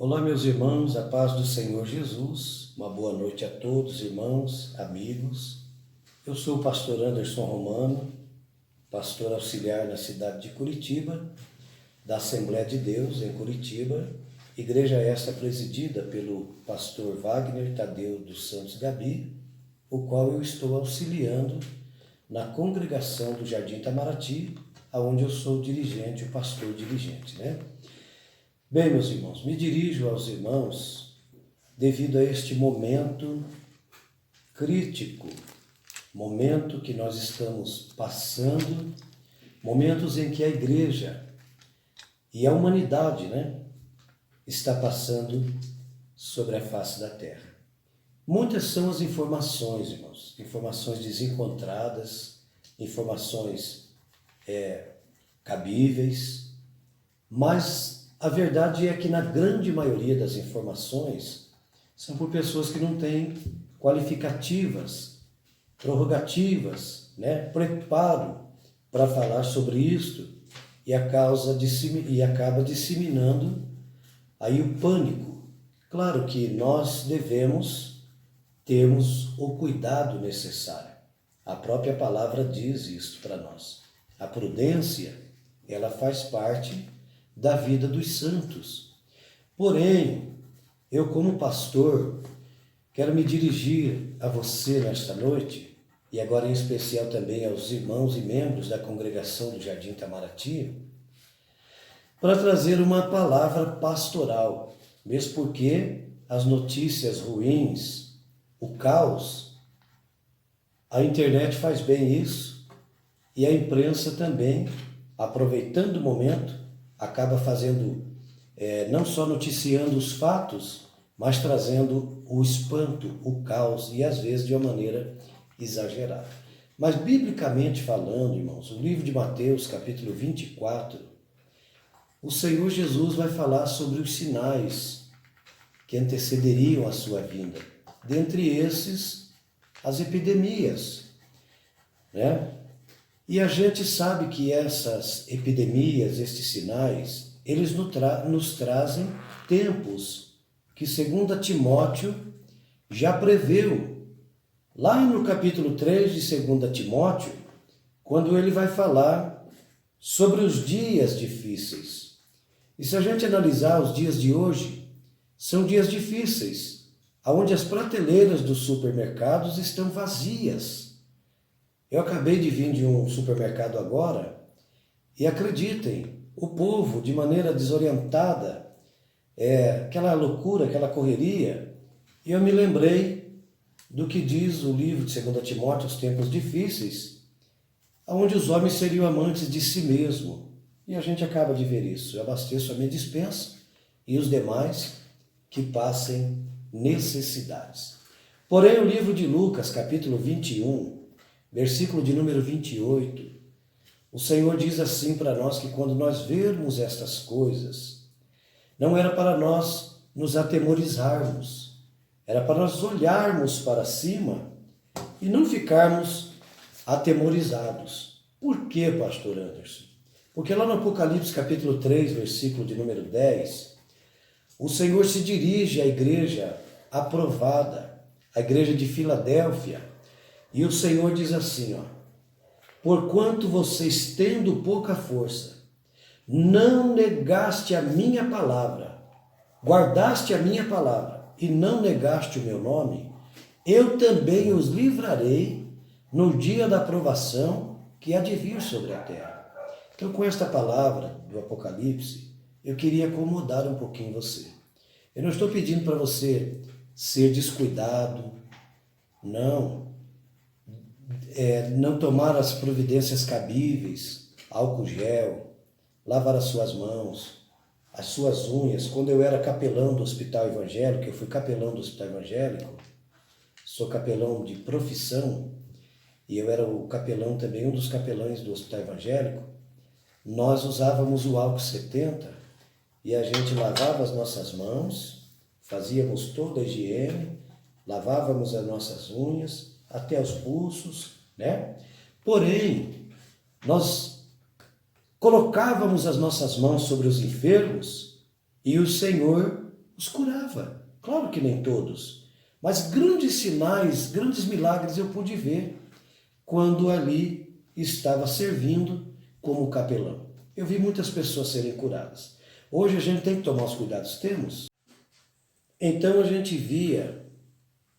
Olá, meus irmãos, a paz do Senhor Jesus. Uma boa noite a todos, irmãos, amigos. Eu sou o pastor Anderson Romano, pastor auxiliar na cidade de Curitiba, da Assembleia de Deus em Curitiba, igreja esta presidida pelo pastor Wagner Tadeu dos Santos Gabi, o qual eu estou auxiliando na congregação do Jardim Itamaraty, onde eu sou o dirigente, o pastor dirigente, né? Bem, meus irmãos, me dirijo aos irmãos devido a este momento crítico, momento que nós estamos passando, momentos em que a igreja e a humanidade, está passando sobre a face da terra. Muitas são as informações, irmãos, informações desencontradas, informações cabíveis, mas a verdade é que na grande maioria das informações são por pessoas que não têm qualificativas, prerrogativas, preparo para falar sobre isto e acaba disseminando aí o pânico. Claro que nós devemos termos o cuidado necessário. A própria palavra diz isso para nós. A prudência, ela faz parte da vida dos santos. Porém, eu como pastor, quero me dirigir a você nesta noite, e agora em especial também aos irmãos e membros da congregação do Jardim Itamaraty, para trazer uma palavra pastoral, mesmo porque as notícias ruins, o caos, a internet faz bem isso, e a imprensa também, aproveitando o momento, acaba fazendo, não só noticiando os fatos, mas trazendo o espanto, o caos, e às vezes de uma maneira exagerada. Mas biblicamente falando, irmãos, o livro de Mateus, capítulo 24, o Senhor Jesus vai falar sobre os sinais que antecederiam a sua vinda. Dentre esses, as epidemias, E a gente sabe que essas epidemias, estes sinais, eles nos trazem tempos que, segundo Timóteo, já preveu. Lá no capítulo 3 de 2 Timóteo, quando ele vai falar sobre os dias difíceis. E se a gente analisar os dias de hoje, são dias difíceis, onde as prateleiras dos supermercados estão vazias. Eu acabei de vir de um supermercado agora e acreditem, o povo de maneira desorientada, aquela loucura, aquela correria, e eu me lembrei do que diz o livro de 2 Timóteo, Os Tempos Difíceis, onde os homens seriam amantes de si mesmo. E a gente acaba de ver isso. Eu abasteço a minha despensa e os demais que passem necessidades. Porém, o livro de Lucas, capítulo 21, versículo de número 28, o Senhor diz assim para nós que quando nós vermos estas coisas, não era para nós nos atemorizarmos, era para nós olharmos para cima e não ficarmos atemorizados. Por quê, pastor Anderson? Porque lá no Apocalipse capítulo 3, versículo de número 10, o Senhor se dirige à igreja aprovada, à igreja de Filadélfia, e o Senhor diz assim, porquanto vocês tendo pouca força, não negaste a minha palavra, guardaste a minha palavra e não negaste o meu nome, eu também os livrarei no dia da provação que há de vir sobre a terra. Então, com esta palavra do Apocalipse, eu queria acomodar um pouquinho você. Eu não estou pedindo para você ser descuidado, não tomar as providências cabíveis, álcool gel, lavar as suas mãos, as suas unhas. Quando eu era capelão do Hospital Evangélico, eu fui capelão do Hospital Evangélico, sou capelão de profissão, e eu era o capelão também, um dos capelães do Hospital Evangélico, nós usávamos o álcool 70 e a gente lavava as nossas mãos, fazíamos toda a higiene, lavávamos as nossas unhas, até os pulsos, Porém, nós colocávamos as nossas mãos sobre os enfermos e o Senhor os curava. Claro que nem todos, mas grandes sinais, grandes milagres eu pude ver quando ali estava servindo como capelão. Eu vi muitas pessoas serem curadas. Hoje a gente tem que tomar os cuidados, temos. Então a gente via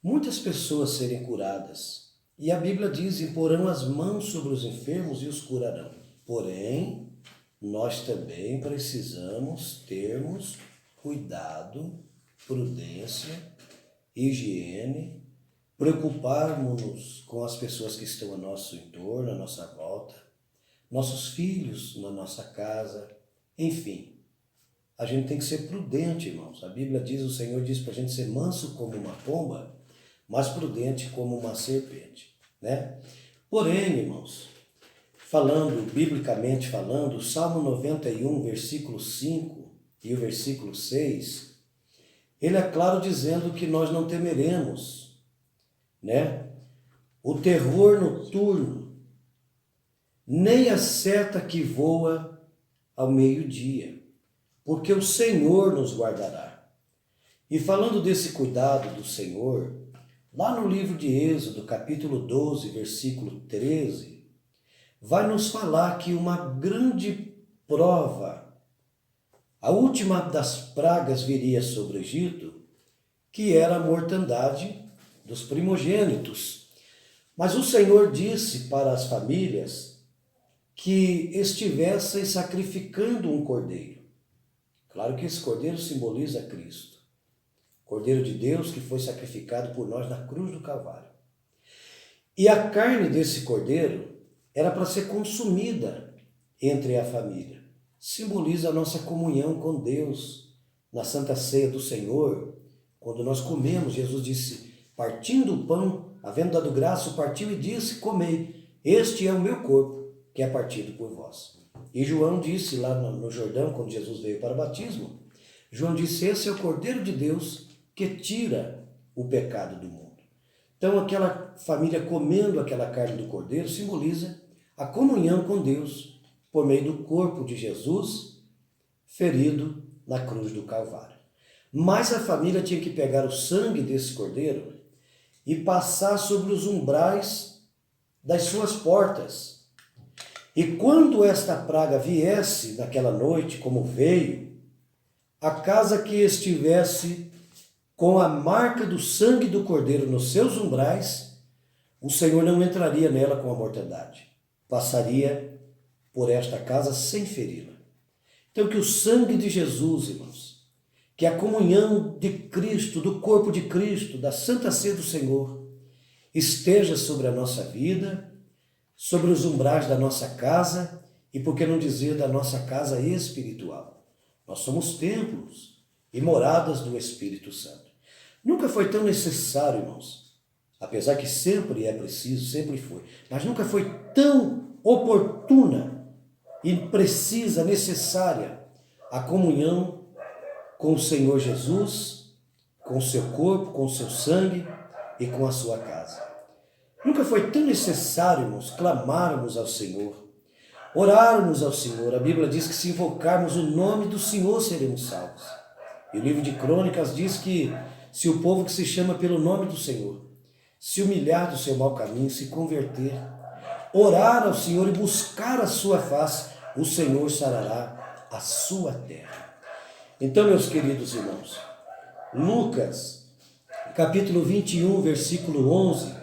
muitas pessoas serem curadas. E a Bíblia diz, imporão as mãos sobre os enfermos e os curarão. Porém, nós também precisamos termos cuidado, prudência, higiene, preocuparmos-nos com as pessoas que estão ao nosso entorno, à nossa volta, nossos filhos na nossa casa, enfim. A gente tem que ser prudente, irmãos. A Bíblia diz, o Senhor diz para a gente ser manso como uma pomba, mas prudente como uma serpente, né? Porém, irmãos, falando, biblicamente falando, o Salmo 91, versículo 5 e o versículo 6, ele é claro dizendo que nós não temeremos, né? O terror noturno, nem a seta que voa ao meio-dia, porque o Senhor nos guardará. E falando desse cuidado do Senhor, lá no livro de Êxodo, capítulo 12, versículo 13, vai nos falar que uma grande prova, a última das pragas viria sobre o Egito, que era a mortandade dos primogênitos. Mas o Senhor disse para as famílias que estivessem sacrificando um cordeiro. Claro que esse cordeiro simboliza Cristo. Cordeiro de Deus que foi sacrificado por nós na cruz do Calvário. E a carne desse cordeiro era para ser consumida entre a família. Simboliza a nossa comunhão com Deus. Na Santa Ceia do Senhor, quando nós comemos, Jesus disse, partindo o pão, havendo dado graça, partiu e disse, comei, este é o meu corpo, que é partido por vós. E João disse lá no Jordão, quando Jesus veio para o batismo, João disse, esse é o Cordeiro de Deus que tira o pecado do mundo. Então aquela família comendo aquela carne do Cordeiro simboliza a comunhão com Deus por meio do corpo de Jesus ferido na cruz do Calvário. Mas a família tinha que pegar o sangue desse Cordeiro e passar sobre os umbrais das suas portas. E quando esta praga viesse naquela noite, como veio, a casa que estivesse com a marca do sangue do Cordeiro nos seus umbrais, o Senhor não entraria nela com a mortandade. Passaria por esta casa sem feri-la. Então que o sangue de Jesus, irmãos, que a comunhão de Cristo, do corpo de Cristo, da Santa Ceia do Senhor, esteja sobre a nossa vida, sobre os umbrais da nossa casa e, por que não dizer, da nossa casa espiritual. Nós somos templos e moradas do Espírito Santo. Nunca foi tão necessário, irmãos, apesar que sempre é preciso, sempre foi, mas nunca foi tão oportuna e precisa, necessária, a comunhão com o Senhor Jesus, com o seu corpo, com o seu sangue e com a sua casa. Nunca foi tão necessário, irmãos, clamarmos ao Senhor, orarmos ao Senhor. A Bíblia diz que se invocarmos o nome do Senhor seremos salvos. E o livro de Crônicas diz que se o povo que se chama pelo nome do Senhor se humilhar do seu mau caminho, se converter, orar ao Senhor e buscar a sua face, o Senhor sarará a sua terra. Então, meus queridos irmãos, Lucas, capítulo 21, versículo 11,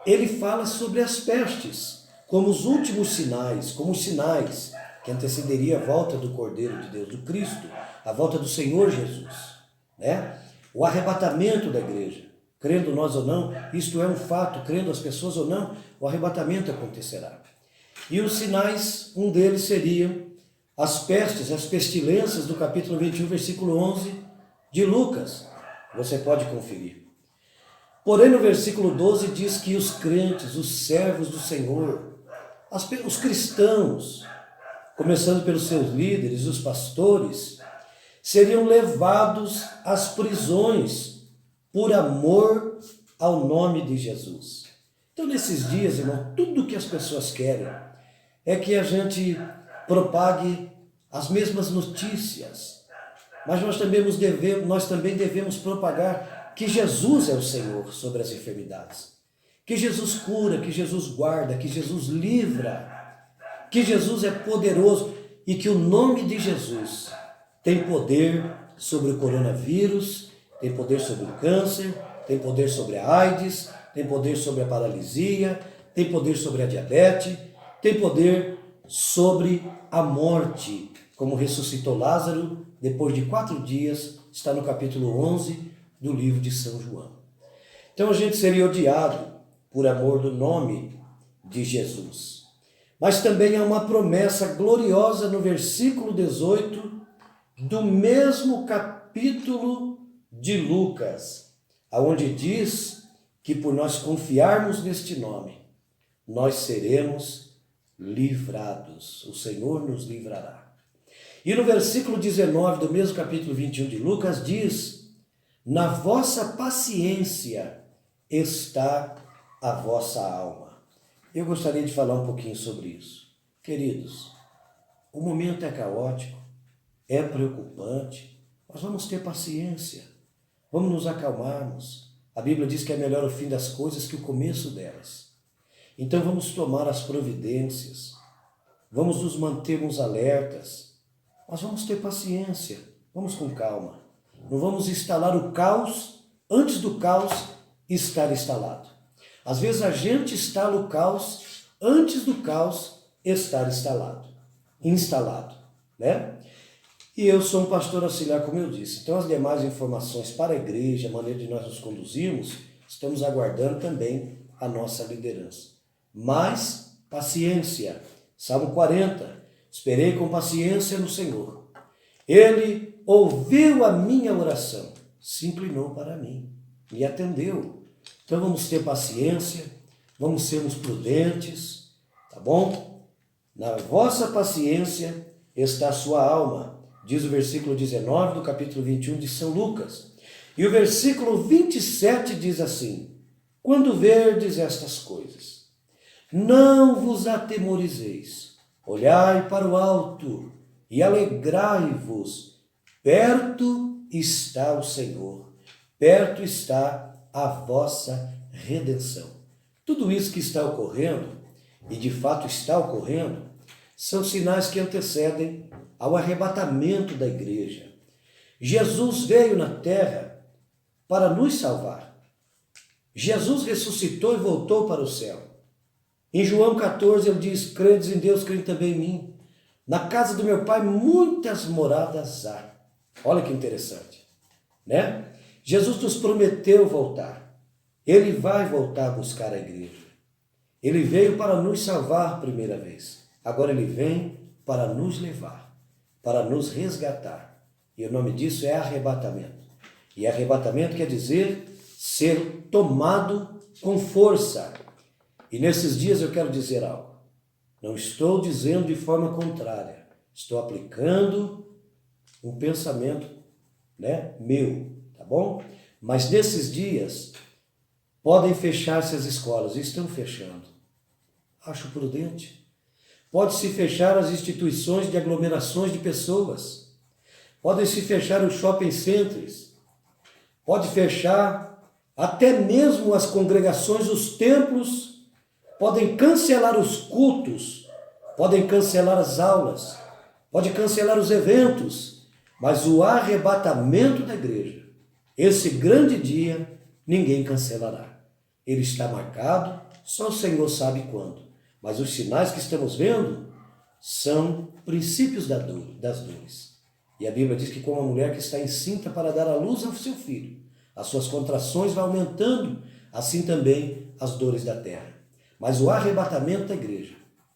ele fala sobre as pestes, como os últimos sinais, como os sinais que antecederia a volta do Cordeiro de Deus, do Cristo, a volta do Senhor Jesus, né? O arrebatamento da igreja, crendo nós ou não, isto é um fato, crendo as pessoas ou não, o arrebatamento acontecerá. E os sinais, um deles seria as pestes, as pestilências do capítulo 21, versículo 11 de Lucas. Você pode conferir. Porém, no versículo 12 diz que os crentes, os servos do Senhor, os cristãos, começando pelos seus líderes, os pastores, seriam levados às prisões por amor ao nome de Jesus. Então, nesses dias, irmão, tudo que as pessoas querem é que a gente propague as mesmas notícias, mas nós também devemos propagar que Jesus é o Senhor sobre as enfermidades, que Jesus cura, que Jesus guarda, que Jesus livra, que Jesus é poderoso e que o nome de Jesus tem poder sobre o coronavírus, tem poder sobre o câncer, tem poder sobre a AIDS, tem poder sobre a paralisia, tem poder sobre a diabetes, tem poder sobre a morte, como ressuscitou Lázaro depois de 4 dias, está no capítulo 11 do livro de São João. Então a gente seria odiado por amor do nome de Jesus. Mas também há uma promessa gloriosa no versículo 18 do mesmo capítulo de Lucas, aonde diz que por nós confiarmos neste nome, nós seremos livrados. O Senhor nos livrará. E no versículo 19 do mesmo capítulo 21 de Lucas diz: na vossa paciência está a vossa alma. Eu gostaria de falar um pouquinho sobre isso. Queridos, o momento é caótico, é preocupante, mas vamos ter paciência, vamos nos acalmarmos. A Bíblia diz que é melhor o fim das coisas que o começo delas. Então vamos tomar as providências, vamos nos mantermos alertas, mas vamos ter paciência, vamos com calma. Não vamos instalar o caos antes do caos estar instalado. Às vezes a gente instala o caos antes do caos estar instalado, né? E eu sou um pastor auxiliar, como eu disse. Então as demais informações para a igreja, a maneira de nós nos conduzirmos, estamos aguardando também a nossa liderança. Mas paciência. Salmo 40. Esperei com paciência no Senhor. Ele ouviu a minha oração, se inclinou para mim, me atendeu. Então vamos ter paciência, vamos sermos prudentes, tá bom? Na vossa paciência está a sua alma, diz o versículo 19 do capítulo 21 de São Lucas. E o versículo 27 diz assim: quando verdes estas coisas, não vos atemorizeis, olhai para o alto e alegrai-vos, perto está o Senhor, perto está a vossa redenção. Tudo isso que está ocorrendo, e de fato está ocorrendo, são sinais que antecedem ao arrebatamento da igreja. Jesus veio na terra para nos salvar. Jesus ressuscitou e voltou para o céu. Em João 14 ele diz: credes em Deus, creem também em mim. Na casa do meu pai muitas moradas há. Olha que interessante, né? Jesus nos prometeu voltar. Ele vai voltar a buscar a igreja. Ele veio para nos salvar a primeira vez. Agora ele vem para nos levar, para nos resgatar. E o nome disso é arrebatamento. E arrebatamento quer dizer ser tomado com força. E nesses dias eu quero dizer algo. Não estou dizendo de forma contrária. Estou aplicando um pensamento, meu, tá bom? Mas nesses dias podem fechar-se as escolas. Estão fechando. Acho prudente. Pode-se fechar as instituições de aglomerações de pessoas. Podem-se fechar os shopping centers. Pode fechar até mesmo as congregações, os templos. Podem cancelar os cultos. Podem cancelar as aulas. Pode cancelar os eventos. Mas o arrebatamento da igreja, esse grande dia, ninguém cancelará. Ele está marcado, só o Senhor sabe quando. Mas os sinais que estamos vendo são princípios das dores. E a Bíblia diz que como a mulher que está encinta para dar à luz ao seu filho, as suas contrações vão aumentando, assim também as dores da terra. Mas o arrebatamento da igreja,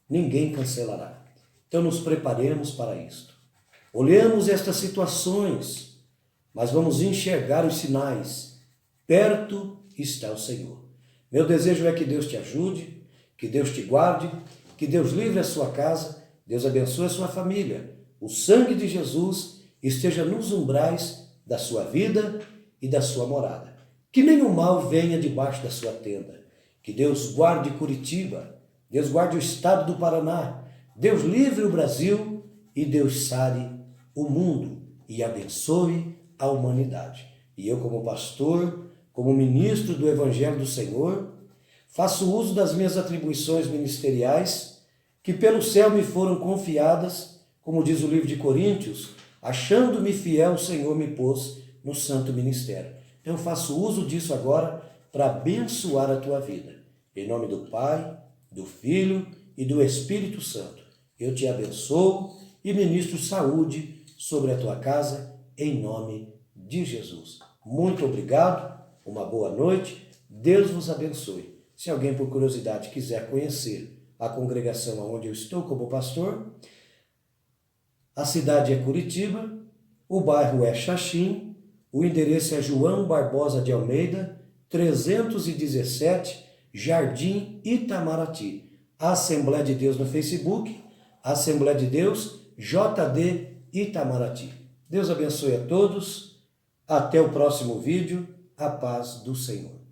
ninguém cancelará. Então nos preparemos para isto. Olhemos estas situações, mas vamos enxergar os sinais. Perto está o Senhor. Meu desejo é que Deus te ajude, que Deus te guarde, que Deus livre a sua casa, Deus abençoe a sua família. O sangue de Jesus esteja nos umbrais da sua vida e da sua morada. Que nenhum mal venha debaixo da sua tenda. Que Deus guarde Curitiba, Deus guarde o estado do Paraná, Deus livre o Brasil e Deus sare o mundo. e abençoe a humanidade. E eu, como pastor, como ministro do Evangelho do Senhor, faço uso das minhas atribuições ministeriais que pelo céu me foram confiadas, como diz o livro de Coríntios, achando-me fiel, o Senhor me pôs no santo ministério. Então eu faço uso disso agora para abençoar a tua vida. Em nome do Pai, do Filho e do Espírito Santo. Eu te abençoo e ministro saúde sobre a tua casa, em nome de Jesus. Muito obrigado, uma boa noite, Deus vos abençoe. Se alguém por curiosidade quiser conhecer a congregação onde eu estou como pastor, a cidade é Curitiba, o bairro é Xaxim, o endereço é João Barbosa de Almeida, 317, Jardim Itamaraty. A Assembleia de Deus no Facebook, Assembleia de Deus, JD Itamaraty. Deus abençoe a todos. Até o próximo vídeo. A paz do Senhor.